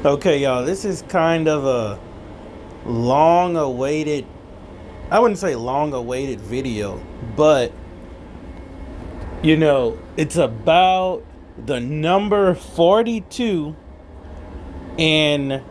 Okay, y'all, this is kind of a long awaited, I wouldn't say long awaited video, but it's about the number 42 in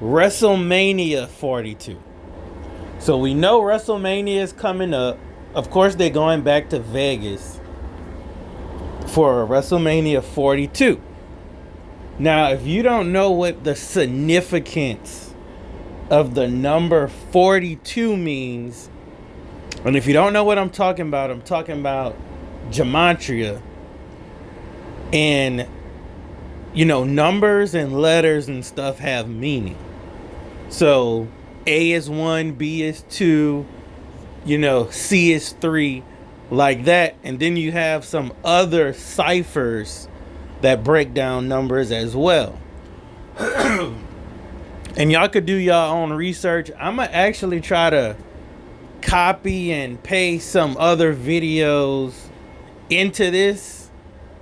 WrestleMania 42. So we know WrestleMania is coming up. Of course, they're going back to Vegas for WrestleMania 42. Now, if you don't know what the significance of the number 42 means, and if you don't know what I'm talking about Gematria. And, numbers and letters and stuff have meaning. So, A is 1, B is 2, C is 3, like that. And then you have some other ciphers that break down numbers as well. And y'all could do y'all own research. I'm going to actually try to copy and paste some other videos into this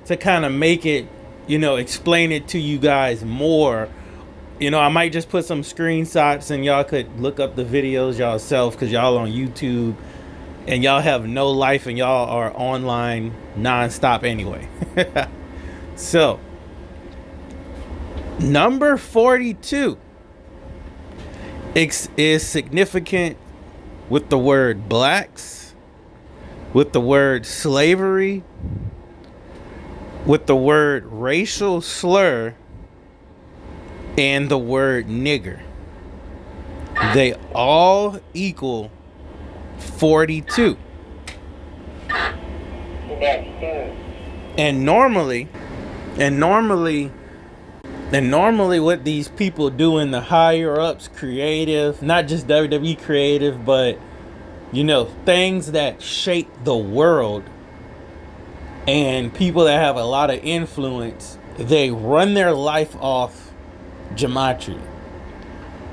to kind of make it, explain it to you guys more. I might just put some screenshots and y'all could look up the videos yourself, because y'all on YouTube and y'all have no life and y'all are online nonstop anyway. So, number 42 is significant with the word blacks, with the word slavery, with the word racial slur, and the word nigger. They all equal 42. And normally what these people do in the higher ups, creative, not just WWE creative, but things that shape the world and people that have a lot of influence, they run their life off Gematria.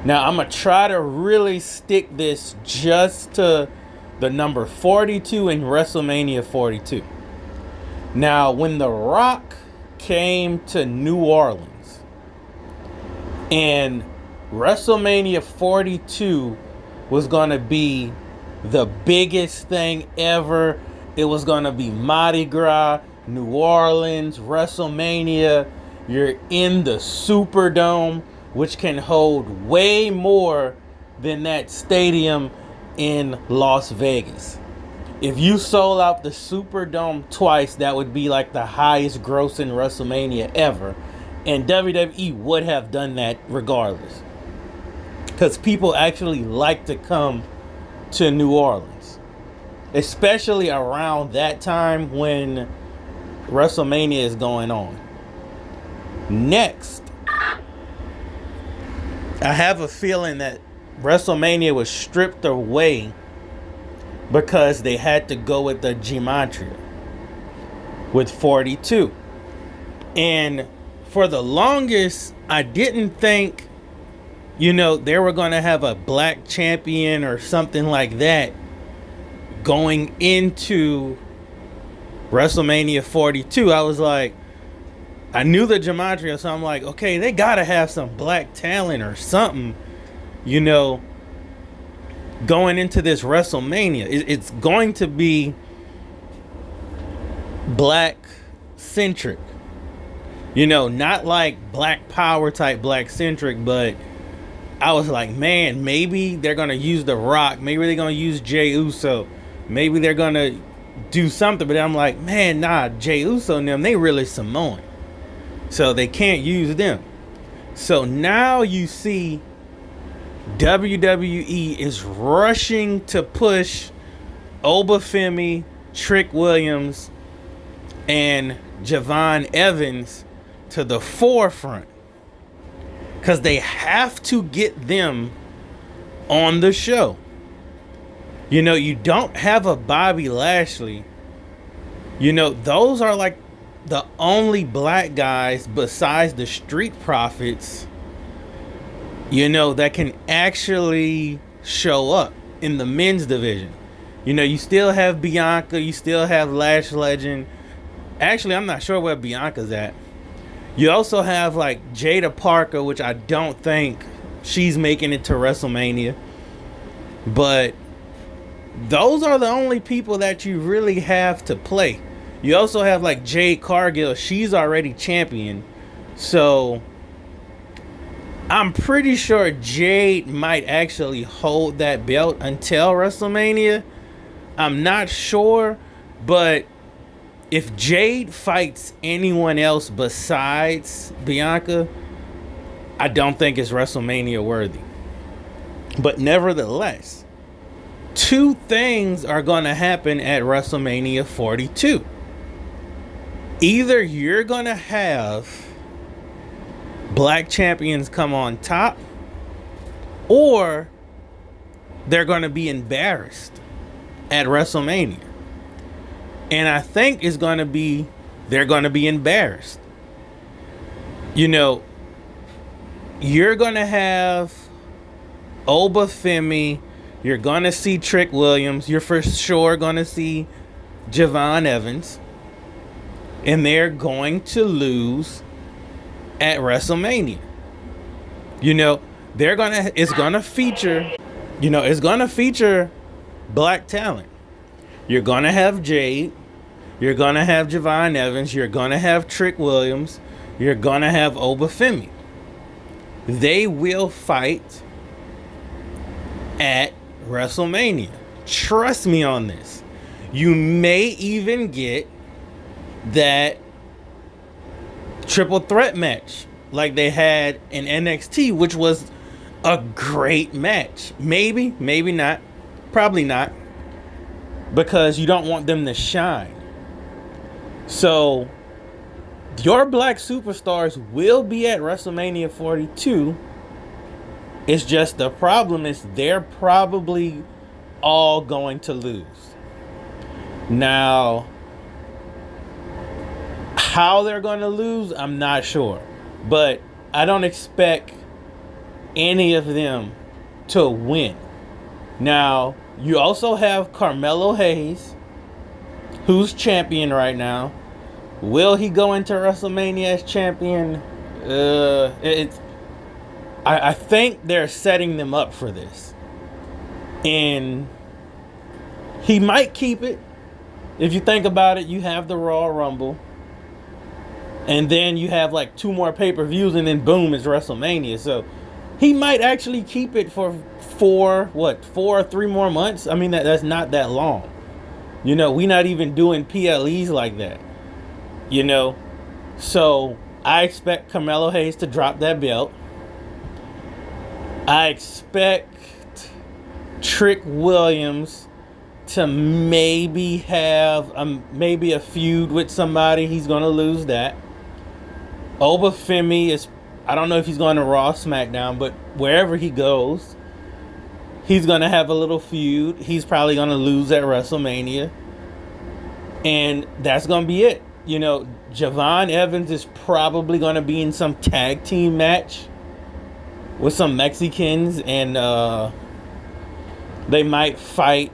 Now, I'm going to try to really stick this just to the number 42 in WrestleMania 42. Now, when The Rock came to New Orleans and WrestleMania 42 was going to be the biggest thing ever. It was going to be Mardi Gras, New Orleans, WrestleMania. You're in the Superdome, which can hold way more than that stadium in Las Vegas. If you sold out the Superdome twice, that would be like the highest grossing WrestleMania ever. And WWE would have done that regardless, because people actually like to come to New Orleans, especially around that time when WrestleMania is going on. Next, I have a feeling that WrestleMania was stripped away because they had to go with the Gematria with 42. And for the longest, I didn't think, they were going to have a black champion or something like that going into WrestleMania 42. I was like, I knew the Gematria, so I'm like, okay, they got to have some black talent or something, going into this WrestleMania. It's going to be black centric, not like Black Power type black centric, but I was like, man, maybe they're going to use The Rock. Maybe they're going to use Jey Uso. Maybe they're going to do something. But I'm like, man, nah, Jey Uso and them, they really Samoan. So they can't use them. So now you see WWE is rushing to push Obafemi, Trick Williams, and Javon Evans to the forefront, because they have to get them on the show. You don't have a Bobby Lashley. Those are like the only black guys besides the Street Profits, that can actually show up in the men's division. You still have Bianca, you still have Lash Legend. Actually, I'm not sure where Bianca's at. You also have like Jada Parker, which I don't think she's making it to WrestleMania. But those are the only people that you really have to play. You also have like Jade Cargill. She's already champion. So I'm pretty sure Jade might actually hold that belt until WrestleMania. I'm not sure, but if Jade fights anyone else besides Bianca, I don't think it's WrestleMania worthy. But nevertheless, two things are going to happen at WrestleMania 42. Either you're going to have black champions come on top, or they're going to be embarrassed at WrestleMania. And I think it's going to be, they're going to be embarrassed. You know, you're going to have Oba Femi, you're going to see Trick Williams, you're for sure going to see Javon Evans, and they're going to lose at WrestleMania. You know, it's going to feature, it's going to feature black talent. You're going to have Jade, you're going to have Javon Evans, you're going to have Trick Williams, you're going to have Oba Femi. They will fight at WrestleMania. Trust me on this. You may even get that triple threat match like they had in NXT, which was a great match. Maybe, maybe not. Probably not. Because you don't want them to shine. So, your black superstars will be at WrestleMania 42. It's just the problem is they're probably all going to lose. Now, how they're going to lose, I'm not sure. But I don't expect any of them to win. Now, you also have Carmelo Hayes, who's champion right now. Will he go into WrestleMania as champion? I think they're setting them up for this. And he might keep it. If you think about it, you have the Royal Rumble. And then you have like 2 more pay-per-views, and then boom, it's WrestleMania. So he might actually keep it for 4 or 3 more months. I mean, that's not that long. You know, we're not even doing PLEs like that. You know, so I expect Carmelo Hayes to drop that belt. I expect Trick Williams to maybe have maybe a feud with somebody. He's going to lose that. Oba Femi is, I don't know if he's going to Raw, SmackDown, but wherever he goes, he's going to have a little feud. He's probably going to lose at WrestleMania. And that's going to be it. You know, Javon Evans is probably going to be in some tag team match with some Mexicans, and they might fight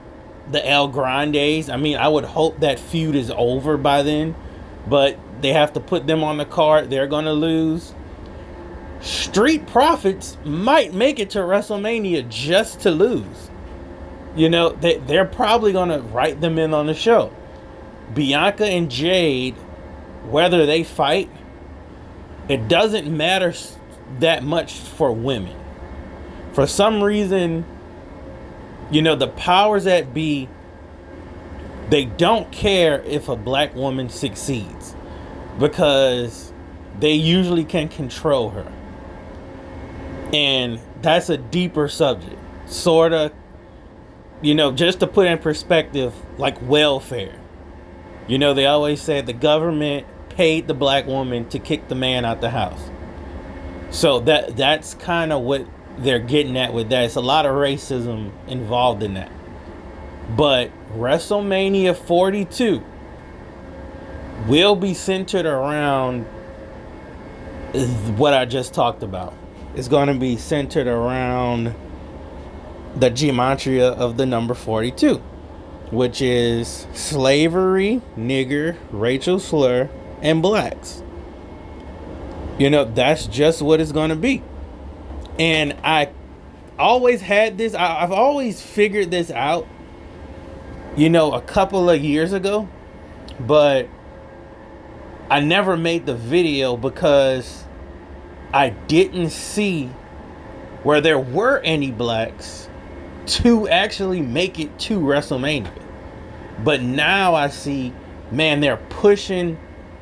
the El Grandes. I mean, I would hope that feud is over by then, but they have to put them on the card. They're going to lose. Street Profits might make it to WrestleMania just to lose. You know, they're probably going to write them in on the show. Bianca and Jade, whether they fight, it doesn't matter that much for women. For some reason, you know, the powers that be, they don't care if a black woman succeeds, because they usually can control her. And that's a deeper subject. Sorta, you know, just to put in perspective, like welfare. You know, they always say the government paid the black woman to kick the man out the house. So that's kind of what they're getting at with that. It's a lot of racism involved in that. But WrestleMania 42 will be centered around what I just talked about. It's going to be centered around the gematria of the number 42, which is slavery, nigger, racial slur, and blacks. You know, that's just what it's going to be. And I always had this, I've always figured this out, you know, a couple of years ago, but I never made the video because I didn't see where there were any blacks to actually make it to WrestleMania. But now I see, man, they're pushing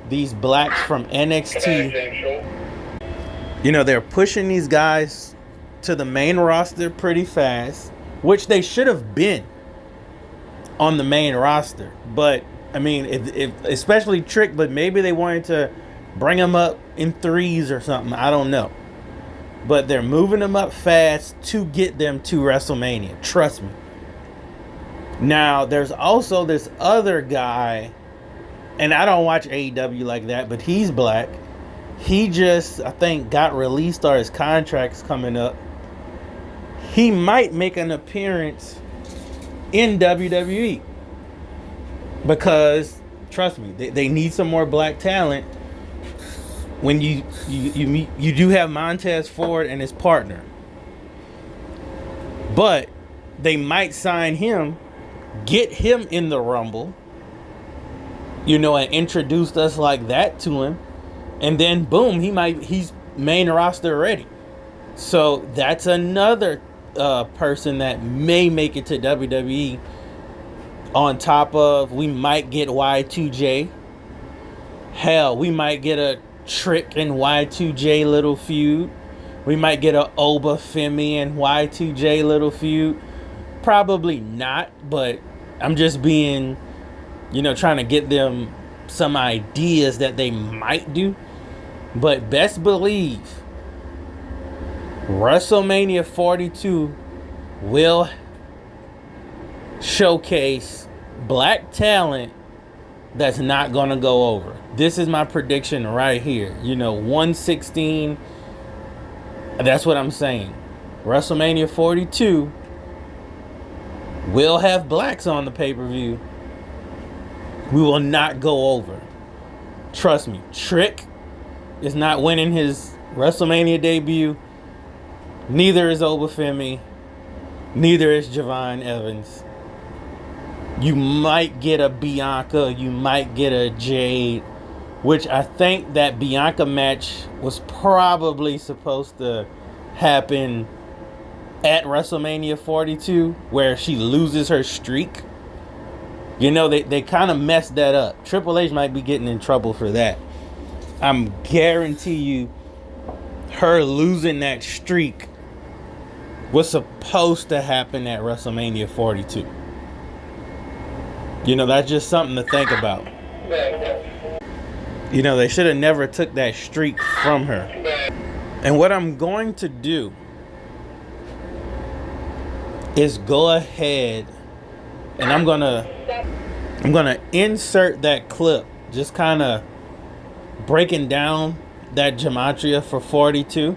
these blacks from NXT. You know, they're pushing these guys to the main roster pretty fast, which they should have been on the main roster. But I mean, if especially Trick, but maybe they wanted to bring them up in threes or something. I don't know. But they're moving them up fast to get them to WrestleMania. Trust me. Now, there's also this other guy, and I don't watch AEW like that, but he's black. He just, I think, got released or his contract's coming up. He might make an appearance in WWE. Because, trust me, they need some more black talent. When you do have Montez Ford and his partner. But they might sign him, get him in the Rumble, you know, and introduce us like that to him. And then boom, he's main roster already. So that's another person that may make it to WWE. On top of, we might get Y2J. Hell, we might get a Trick and Y2J little feud. We might get a Oba Femi and Y2J little feud. Probably not, but I'm just being, you know, trying to get them some ideas that they might do. But best believe WrestleMania 42 will showcase black talent that's not gonna go over. This is my prediction right here. You know, 116. That's what I'm saying. WrestleMania 42 will have blacks on the pay-per-view. We will not go over. Trust me. Trick is not winning his WrestleMania debut. Neither is Obafemi. Neither is Javon Evans. You might get a Bianca. You might get a Jade. Which I think that Bianca match was probably supposed to happen at WrestleMania 42, where she loses her streak. You know, they kind of messed that up. Triple H might be getting in trouble for that. I'm guarantee you her losing that streak was supposed to happen at WrestleMania 42. You know, that's just something to think about. You know, they should have never took that streak from her. And what I'm going to do is go ahead and I'm gonna insert that clip, just kind of breaking down that Gematria for 42.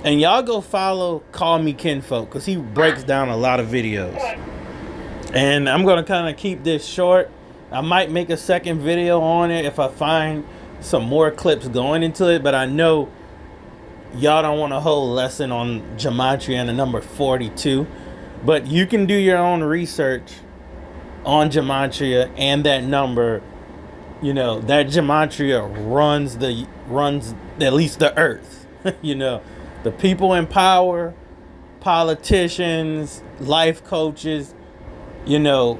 And y'all go follow Call Me Kinfolk, because he breaks down a lot of videos. And I'm gonna kind of keep this short. I might make a second video on it if I find some more clips going into it, but I know y'all don't want a whole lesson on Gematria and the number 42. But you can do your own research on Gematria and that number. You know, that Gematria runs at least the earth. You know, the people in power, politicians, life coaches, you know,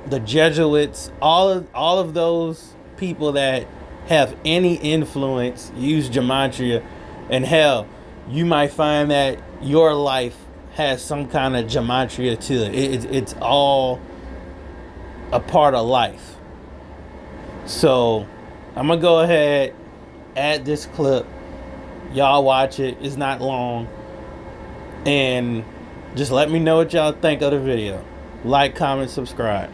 the Jesuits, all of those people that have any influence use Gematria. And hell, you might find that your life has some kind of Gematria to it. It's all a part of life. So I'm gonna go ahead, add this clip. Y'all watch it. It's not long. And just let me know what y'all think of the video. Like, comment, subscribe.